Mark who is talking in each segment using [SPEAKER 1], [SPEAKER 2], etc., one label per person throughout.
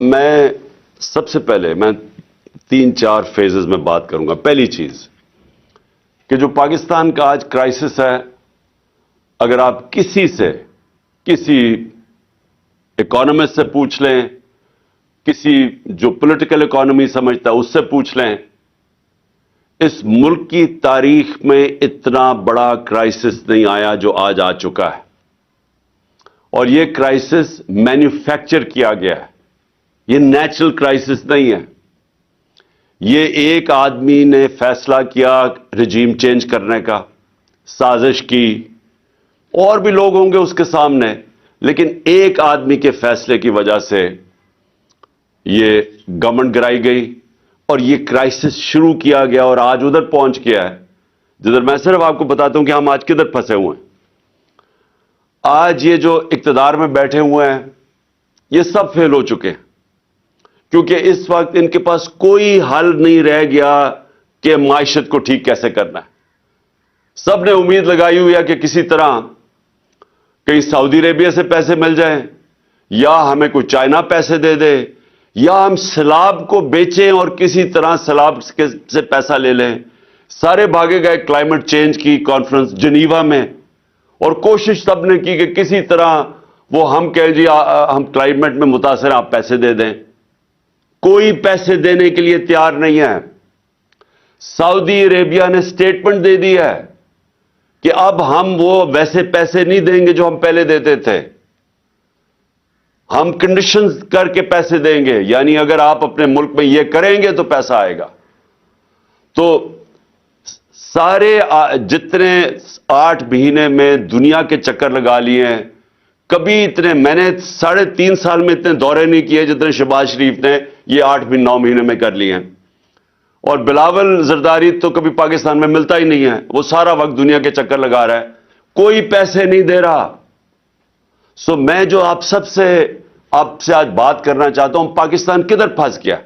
[SPEAKER 1] میں سب سے پہلے میں 3-4 فیزز میں بات کروں گا. پہلی چیز کہ جو پاکستان کا آج کرائسس ہے، اگر آپ کسی اکانومسٹ سے پوچھ لیں، کسی جو پولیٹیکل اکانومی سمجھتا ہے اس سے پوچھ لیں، اس ملک کی تاریخ میں اتنا بڑا کرائسس نہیں آیا جو آج آ چکا ہے. اور یہ کرائسس مینوفیکچر کیا گیا ہے، یہ نیچرل کرائسس نہیں ہے. یہ ایک آدمی نے فیصلہ کیا رجیم چینج کرنے کا، سازش کی، اور بھی لوگ ہوں گے اس کے سامنے، لیکن ایک آدمی کے فیصلے کی وجہ سے یہ گورنمنٹ گرائی گئی اور یہ کرائسس شروع کیا گیا اور آج ادھر پہنچ گیا ہے جدھر میں صرف آپ کو بتاتا ہوں کہ ہم آج کدھر پھنسے ہوئے ہیں. آج یہ جو اقتدار میں بیٹھے ہوئے ہیں یہ سب فیل ہو چکے ہیں، کیونکہ اس وقت ان کے پاس کوئی حل نہیں رہ گیا کہ معیشت کو ٹھیک کیسے کرنا ہے. سب نے امید لگائی ہوئی ہے کہ کسی طرح کہیں سعودی عربیہ سے پیسے مل جائیں، یا ہمیں کوئی چائنا پیسے دے دے، یا ہم سیلاب کو بیچیں اور کسی طرح سیلاب سے پیسہ لے لیں. سارے بھاگے گئے کلائمیٹ چینج کی کانفرنس جنیوا میں، اور کوشش سب نے کی کہ کسی طرح وہ ہم کہیں جی ہم کلائمیٹ میں متاثر ہیں، آپ پیسے دے دیں. کوئی پیسے دینے کے لیے تیار نہیں ہے. سعودی عربیہ نے سٹیٹمنٹ دے دی ہے کہ اب ہم وہ ویسے پیسے نہیں دیں گے جو ہم پہلے دیتے تھے، ہم کنڈیشنز کر کے پیسے دیں گے، یعنی اگر آپ اپنے ملک میں یہ کریں گے تو پیسہ آئے گا. تو سارے جتنے 8 مہینے میں دنیا کے چکر لگا لیے ہیں، کبھی اتنے میں نے 3.5 سال میں اتنے دورے نہیں کیے جتنے شہباز شریف نے یہ 8-9 مہینے میں کر لیے ہیں. اور بلاول زرداری تو کبھی پاکستان میں ملتا ہی نہیں ہے، وہ سارا وقت دنیا کے چکر لگا رہا ہے، کوئی پیسے نہیں دے رہا. سو میں جو آپ سے آج بات کرنا چاہتا ہوں، پاکستان کدھر پھنس گیا.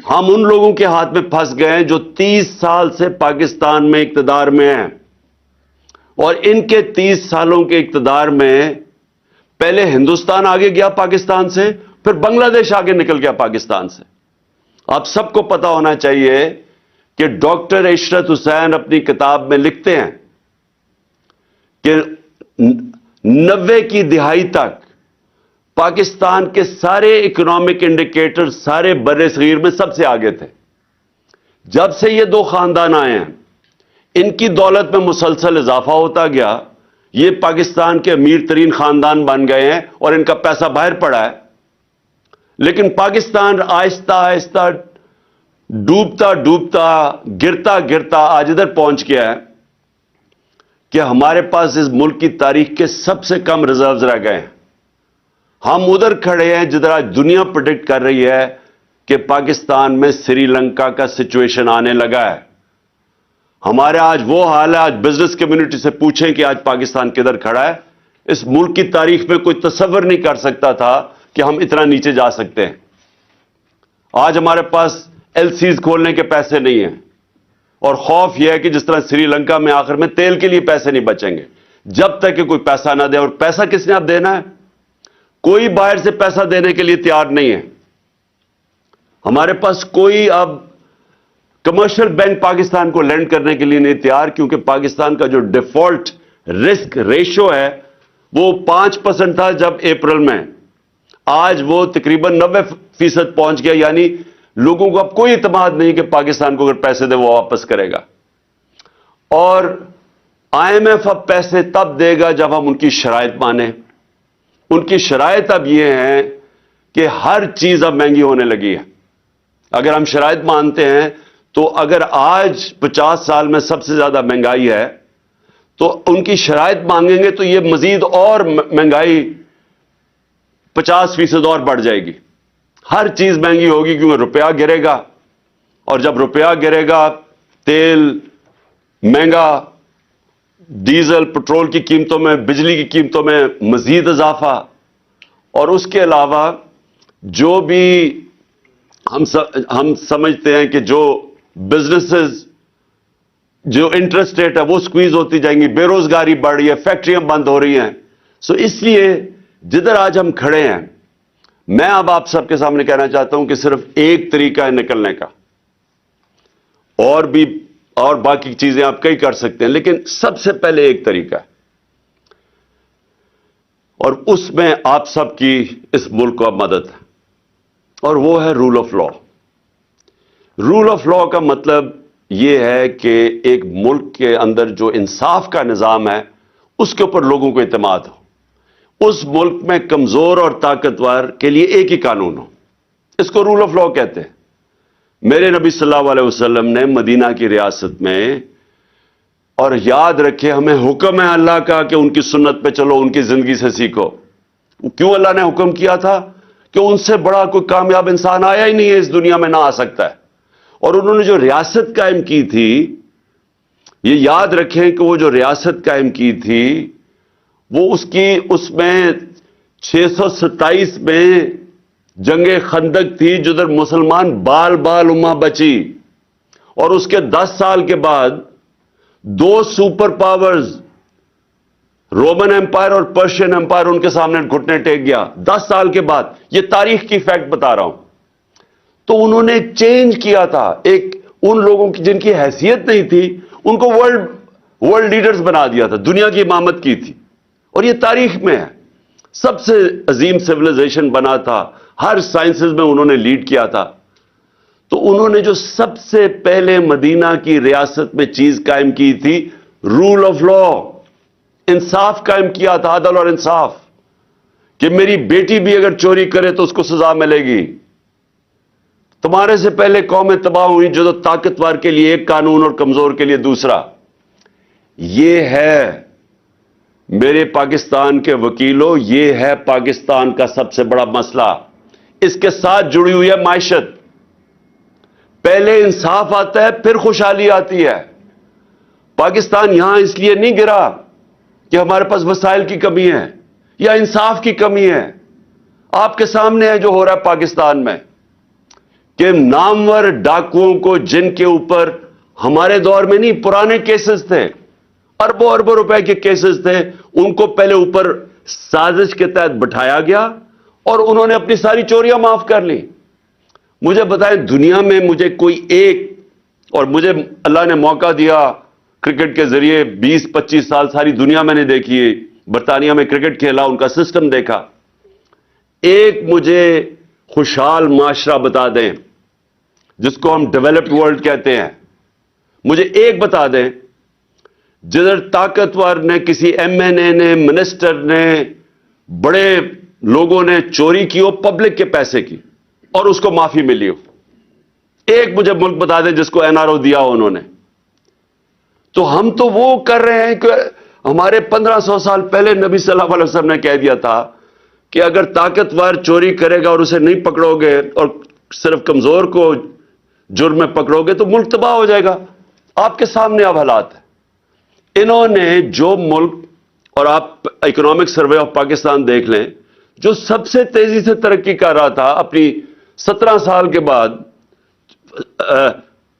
[SPEAKER 1] ہم ان لوگوں کے ہاتھ میں پھنس گئے ہیں جو 30 سال سے پاکستان میں اقتدار میں ہیں، اور ان کے 30 سالوں کے اقتدار میں پہلے ہندوستان آگے گیا پاکستان سے، پھر بنگلہ دیش آگے نکل گیا پاکستان سے. آپ سب کو پتا ہونا چاہیے کہ ڈاکٹر عشرت حسین اپنی کتاب میں لکھتے ہیں کہ 90 کی دہائی تک پاکستان کے سارے اکنامک انڈیکیٹر سارے بر صغیر میں سب سے آگے تھے. جب سے یہ 2 خاندان آئے ہیں، ان کی دولت میں مسلسل اضافہ ہوتا گیا، یہ پاکستان کے امیر ترین خاندان بن گئے ہیں اور ان کا پیسہ باہر پڑا ہے. لیکن پاکستان آہستہ آہستہ ڈوبتا گرتا آج ادھر پہنچ گیا ہے کہ ہمارے پاس اس ملک کی تاریخ کے سب سے کم ریزروز رہ گئے ہیں. ہم ادھر کھڑے ہیں جدھر آج دنیا پریڈکٹ کر رہی ہے کہ پاکستان میں سری لنکا کا سچویشن آنے لگا ہے. ہمارے آج وہ حال ہے، آج بزنس کمیونٹی سے پوچھیں کہ آج پاکستان کدھر کھڑا ہے. اس ملک کی تاریخ میں کوئی تصور نہیں کر سکتا تھا کہ ہم اتنا نیچے جا سکتے ہیں. آج ہمارے پاس ایل سیز کھولنے کے پیسے نہیں ہیں، اور خوف یہ ہے کہ جس طرح سری لنکا میں آخر میں تیل کے لیے پیسے نہیں بچیں گے جب تک کہ کوئی پیسہ نہ دے. اور پیسہ کس نے اب دینا ہے؟ کوئی باہر سے پیسہ دینے کے لیے تیار نہیں ہے. ہمارے پاس کوئی اب کمرشل بینک پاکستان کو لینڈ کرنے کے لیے نہیں تیار، کیونکہ پاکستان کا جو ڈیفالٹ رسک ریشو ہے وہ 5% تھا جب اپریل میں، آج وہ تقریباً 90% پہنچ گیا. یعنی لوگوں کو اب کوئی اعتماد نہیں کہ پاکستان کو اگر پیسے دے وہ واپس کرے گا. اور آئی ایم ایف اب پیسے تب دے گا جب ہم ان کی شرائط مانیں. ان کی شرائط اب یہ ہیں کہ ہر چیز اب مہنگی ہونے لگی ہے. اگر ہم شرائط مانتے ہیں تو اگر آج 50 سال میں سب سے زیادہ مہنگائی ہے تو ان کی شرائط مانگیں گے تو یہ مزید اور مہنگائی 50% اور بڑھ جائے گی. ہر چیز مہنگی ہوگی کیونکہ روپیہ گرے گا، اور جب روپیہ گرے گا تیل مہنگا، ڈیزل پٹرول کی قیمتوں میں، بجلی کی قیمتوں میں مزید اضافہ. اور اس کے علاوہ جو بھی ہم سمجھتے ہیں کہ جو بزنسز جو انٹرسٹ ریٹ ہے وہ سکویز ہوتی جائیں گی، بے روزگاری بڑھ رہی ہے، فیکٹریاں بند ہو رہی ہیں. سو اس لیے جدھر آج ہم کھڑے ہیں میں اب آپ سب کے سامنے کہنا چاہتا ہوں کہ صرف ایک طریقہ ہے نکلنے کا، اور باقی چیزیں آپ کئی کر سکتے ہیں، لیکن سب سے پہلے ایک طریقہ ہے، اور اس میں آپ سب کی اس ملک کو اب مدد ہے، اور وہ ہے rule of law. Rule of law کا مطلب یہ ہے کہ ایک ملک کے اندر جو انصاف کا نظام ہے اس کے اوپر لوگوں کو اعتماد ہو، اس ملک میں کمزور اور طاقتور کے لیے ایک ہی قانون ہو، اس کو رول آف لا کہتے ہیں۔ میرے نبی صلی اللہ علیہ وسلم نے مدینہ کی ریاست میں، اور یاد رکھے ہمیں حکم ہے اللہ کا کہ ان کی سنت پہ چلو، ان کی زندگی سے سیکھو۔ کیوں اللہ نے حکم کیا تھا؟ کہ ان سے بڑا کوئی کامیاب انسان آیا ہی نہیں ہے اس دنیا میں، نہ آ سکتا ہے۔ اور انہوں نے جو ریاست قائم کی تھی، یہ یاد رکھیں کہ وہ جو ریاست قائم کی تھی وہ اس میں 627 میں جنگ خندق تھی، جدھر مسلمان بال بال امہ بچی، اور اس کے 10 سال کے بعد دو سپر پاورز رومن امپائر اور پرشین امپائر ان کے سامنے گھٹنے ٹیک گیا 10 سال کے بعد۔ یہ تاریخ کی فیکٹ بتا رہا ہوں۔ تو انہوں نے چینج کیا تھا، ایک ان لوگوں کی جن کی حیثیت نہیں تھی ان کو ورلڈ لیڈرز بنا دیا تھا، دنیا کی امامت کی تھی، اور یہ تاریخ میں ہے۔ سب سے عظیم سیویلائزیشن بنا تھا، ہر سائنسز میں انہوں نے لیڈ کیا تھا۔ تو انہوں نے جو سب سے پہلے مدینہ کی ریاست میں چیز قائم کی تھی، رول آف لا، انصاف قائم کیا تھا، عدل اور انصاف، کہ میری بیٹی بھی اگر چوری کرے تو اس کو سزا ملے گی۔ تمہارے سے پہلے قومیں تباہ ہوئی جو طاقتور کے لیے ایک قانون اور کمزور کے لیے دوسرا۔ یہ ہے میرے پاکستان کے وکیلوں، یہ ہے پاکستان کا سب سے بڑا مسئلہ۔ اس کے ساتھ جڑی ہوئی ہے معیشت۔ پہلے انصاف آتا ہے، پھر خوشحالی آتی ہے۔ پاکستان یہاں اس لیے نہیں گرا کہ ہمارے پاس وسائل کی کمی ہے یا انصاف کی کمی ہے۔ آپ کے سامنے ہے جو ہو رہا ہے پاکستان میں، کہ نامور ڈاکوؤں کو، جن کے اوپر ہمارے دور میں نہیں، پرانے کیسز تھے، اربوں اربوں روپے کے کیسز تھے، ان کو پہلے اوپر سازش کے تحت بٹھایا گیا اور انہوں نے اپنی ساری چوریاں معاف کر لی۔ مجھے بتائیں دنیا میں مجھے کوئی ایک، اور مجھے اللہ نے موقع دیا کرکٹ کے ذریعے 20-25 سال ساری دنیا میں نے دیکھی ہے، برطانیہ میں کرکٹ کھیلا، ان کا سسٹم دیکھا، ایک مجھے خوشحال معاشرہ بتا دیں جس کو ہم ڈیولپڈ ورلڈ کہتے ہیں، مجھے ایک بتا دیں جدھر طاقتور نے، کسی ایم این اے نے، منسٹر نے، بڑے لوگوں نے چوری کی ہو پبلک کے پیسے کی اور اس کو معافی ملی ہو۔ ایک مجھے ملک بتا دیں جس کو این آر او دیا ہو انہوں نے۔ تو ہم تو وہ کر رہے ہیں کہ ہمارے 1500 سال پہلے نبی صلی اللہ علیہ وسلم نے کہہ دیا تھا کہ اگر طاقتور چوری کرے گا اور اسے نہیں پکڑو گے اور صرف کمزور کو جرم میں پکڑو گے تو ملک تباہ ہو جائے گا۔ آپ کے سامنے اب حالات ہیں۔ انہوں نے جو ملک، اور آپ اکنامک سروے آف پاکستان دیکھ لیں، جو سب سے تیزی سے ترقی کر رہا تھا اپنی 17 سال کے بعد،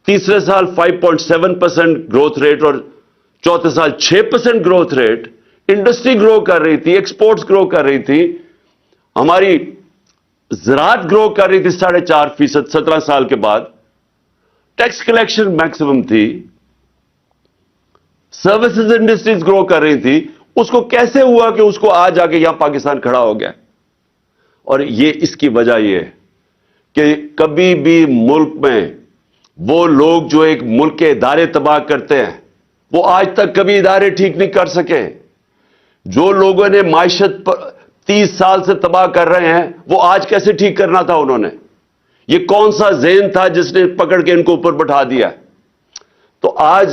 [SPEAKER 1] تیسرے سال 5.7% گروتھ ریٹ اور چوتھے سال 6% گروتھ ریٹ، انڈسٹری گرو کر رہی تھی، ایکسپورٹس گرو کر رہی تھی، ہماری زراعت گرو کر رہی تھی 4.5%۔ 17 سال کے بعد ٹیکس کلیکشن میکسیمم تھی، سروسز انڈسٹریز گرو کر رہی تھی۔ اس کو کیسے ہوا کہ اس کو آج آ کے یہاں پاکستان کھڑا ہو گیا؟ اور یہ اس کی وجہ یہ ہے کہ کبھی بھی ملک میں وہ لوگ جو ایک ملک کے ادارے تباہ کرتے ہیں، وہ آج تک کبھی ادارے ٹھیک نہیں کر سکے۔ جو لوگوں نے معیشت 30 سال سے تباہ کر رہے ہیں، وہ آج کیسے ٹھیک کرنا تھا انہوں نے؟ یہ کون سا ذہن تھا جس نے پکڑ کے ان کو اوپر بٹھا دیا؟ تو آج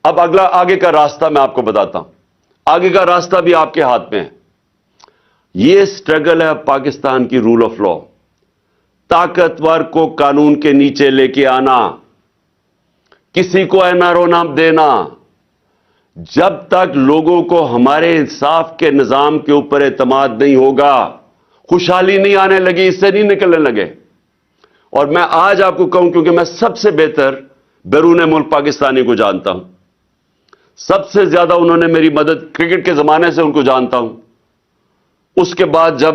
[SPEAKER 1] اب آگے کا راستہ میں آپ کو بتاتا ہوں۔ آگے کا راستہ بھی آپ کے ہاتھ میں ہے۔ یہ سٹرگل ہے پاکستان کی رول آف لا، طاقتور کو قانون کے نیچے لے کے آنا، کسی کو این آر او نہ دینا۔ جب تک لوگوں کو ہمارے انصاف کے نظام کے اوپر اعتماد نہیں ہوگا، خوشحالی نہیں آنے لگی، اس سے نہیں نکلنے لگے۔ اور میں آج آپ کو کہوں، کیونکہ میں سب سے بہتر بیرون ملک پاکستانی کو جانتا ہوں، سب سے زیادہ انہوں نے میری مدد کرکٹ کے زمانے سے ان کو جانتا ہوں۔ اس کے بعد جب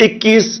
[SPEAKER 1] 21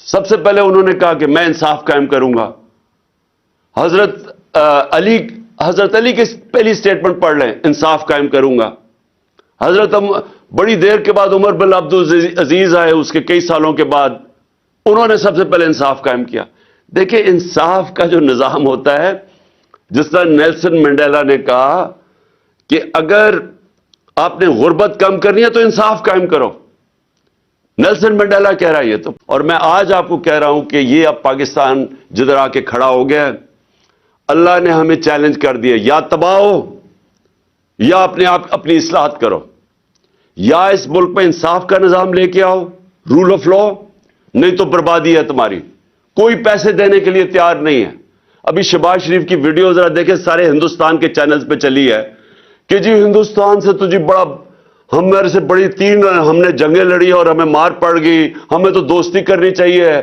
[SPEAKER 1] سب سے پہلے انہوں نے کہا کہ میں انصاف قائم کروں گا. حضرت علی کی پہلی سٹیٹمنٹ پڑھ لیں, انصاف قائم کروں گا. بڑی دیر کے بعد عمر بن عبدالعزیز آئے, اس کے کئی سالوں کے بعد انہوں نے سب سے پہلے انصاف قائم کیا. دیکھیں انصاف کا جو نظام ہوتا ہے, جس طرح نیلسن منڈیلا نے کہا کہ اگر آپ نے غربت کم کرنی ہے تو انصاف قائم کرو. نیلسن منڈیلا کہہ رہا ہے یہ تو, اور میں آج آپ کو کہہ رہا ہوں کہ یہ اب پاکستان جدھر آ کے کھڑا ہو گیا, اللہ نے ہمیں چیلنج کر دیا, یا تباہ ہو یا اپنی اصلاحات کرو, یا اس ملک میں انصاف کا نظام لے کے آؤ, رول آف لا, نہیں تو بربادی ہے تمہاری. کوئی پیسے دینے کے لیے تیار نہیں ہے. ابھی شہباز شریف کی ویڈیو ذرا دیکھیں, سارے ہندوستان کے چینلز پہ چلی ہے کہ جی ہندوستان سے تو جی ہمارے سے بڑی ہم نے جنگیں لڑی اور ہمیں مار پڑ گئی, ہمیں تو دوستی کرنی چاہیے,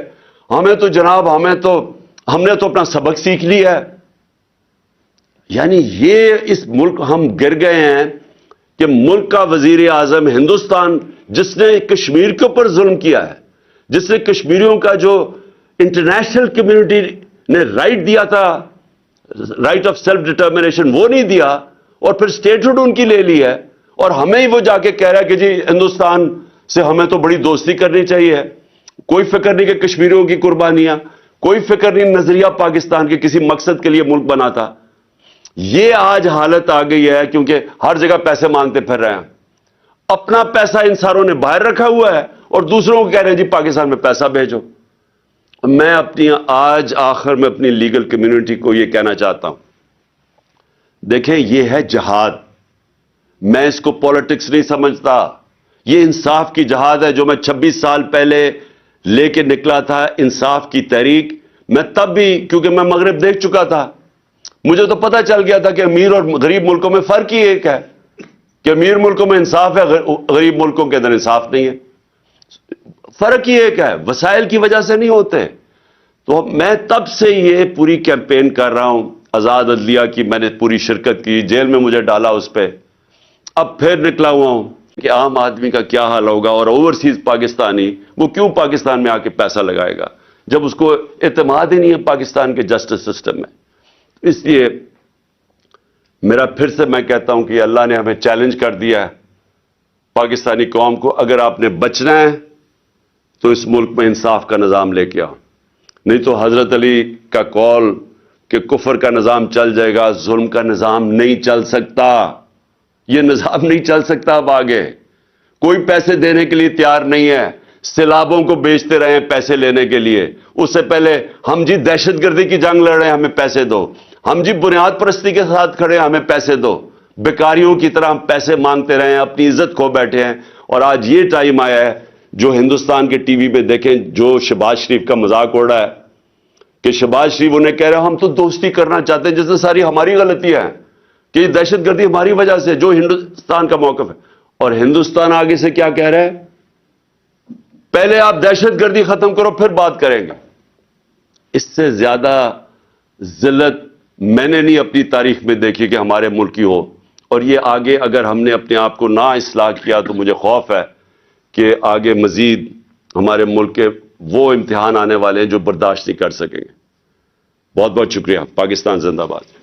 [SPEAKER 1] ہمیں تو جناب ہم نے تو اپنا سبق سیکھ لیا ہے. یعنی یہ اس ملک ہم گر گئے ہیں کہ ملک کا وزیر اعظم ہندوستان, جس نے کشمیر کے اوپر ظلم کیا ہے, جس نے کشمیریوں کا جو انٹرنیشنل کمیونٹی نے رائٹ دیا تھا, رائٹ آف سیلف ڈٹرمنیشن, وہ نہیں دیا, اور پھر اسٹیٹہڈ ان کی لے لی ہے, اور ہمیں ہی وہ جا کے کہہ رہا ہے کہ جی ہندوستان سے ہمیں تو بڑی دوستی کرنی چاہیے. کوئی فکر نہیں کہ کشمیریوں کی قربانیاں, کوئی فکر نہیں نظریہ پاکستان کے کسی مقصد کے لیے ملک بنا تھا. یہ آج حالت آ گئی ہے کیونکہ ہر جگہ پیسے مانگتے پھر رہے ہیں. اپنا پیسہ ان ساروں نے باہر رکھا ہوا ہے اور دوسروں کو کہہ رہے ہیں جی پاکستان میں پیسہ بھیجو. میں آج آخر میں اپنی لیگل کمیونٹی کو یہ کہنا چاہتا ہوں, دیکھیں یہ ہے جہاد, میں اس کو پالیٹکس نہیں سمجھتا, یہ انصاف کی جہاد ہے جو میں 26 سال پہلے لے کے نکلا تھا, انصاف کی تحریک. میں تب بھی, کیونکہ میں مغرب دیکھ چکا تھا, مجھے تو پتہ چل گیا تھا کہ امیر اور غریب ملکوں میں فرق ہی ایک ہے, کہ امیر ملکوں میں انصاف ہے, غریب ملکوں کے اندر انصاف نہیں ہے. فرق ہی ایک ہے, وسائل کی وجہ سے نہیں ہوتے. تو میں تب سے یہ پوری کیمپین کر رہا ہوں, آزاد عدلیہ کی میں نے پوری شرکت کی, جیل میں مجھے ڈالا اس پہ, اب پھر نکلا ہوا ہوں کہ عام آدمی کا کیا حال ہوگا, اور اوورسیز پاکستانی وہ کیوں پاکستان میں آ کے پیسہ لگائے گا جب اس کو اعتماد ہی نہیں ہے پاکستان کے جسٹس سسٹم میں. اس لیے میرا پھر سے میں کہتا ہوں کہ اللہ نے ہمیں چیلنج کر دیا ہے پاکستانی قوم کو, اگر آپ نے بچنا ہے تو اس ملک میں انصاف کا نظام لے کے آؤ, نہیں تو حضرت علی کا قول کہ کفر کا نظام چل جائے گا, ظلم کا نظام نہیں چل سکتا. یہ نظام نہیں چل سکتا. اب آگے کوئی پیسے دینے کے لیے تیار نہیں ہے, سیلابوں کو بیچتے رہے ہیں پیسے لینے کے لیے. اس سے پہلے ہم جی دہشت گردی کی جنگ لڑ رہے ہیں, ہمیں پیسے دو. ہم جی بنیاد پرستی کے ساتھ کھڑے ہیں, ہمیں پیسے دو. بیکاریوں کی طرح ہم پیسے مانگتے رہے ہیں, اپنی عزت کھو بیٹھے ہیں. اور آج یہ ٹائم آیا ہے, جو ہندوستان کے ٹی وی پہ دیکھیں جو شہباز شریف کا مذاق اڑ رہا ہے کہ شہباز شریف انہیں کہہ رہے ہیں ہم تو دوستی کرنا چاہتے ہیں, جس میں ساری ہماری غلطیاں ہیں کہ یہ دہشت گردی ہماری وجہ سے, جو ہندوستان کا موقف ہے. اور ہندوستان آگے سے کیا کہہ رہا ہے, پہلے آپ دہشت گردی ختم کرو پھر بات کریں گے. اس سے زیادہ ذلت میں نے نہیں اپنی تاریخ میں دیکھی کہ ہمارے ملک کی ہو. اور یہ آگے اگر ہم نے اپنے آپ کو نہ اصلاح کیا تو مجھے خوف ہے کہ آگے مزید ہمارے ملک کے وہ امتحان آنے والے ہیں جو برداشت نہیں کر سکیں گے. بہت بہت شکریہ. پاکستان زندہ باد.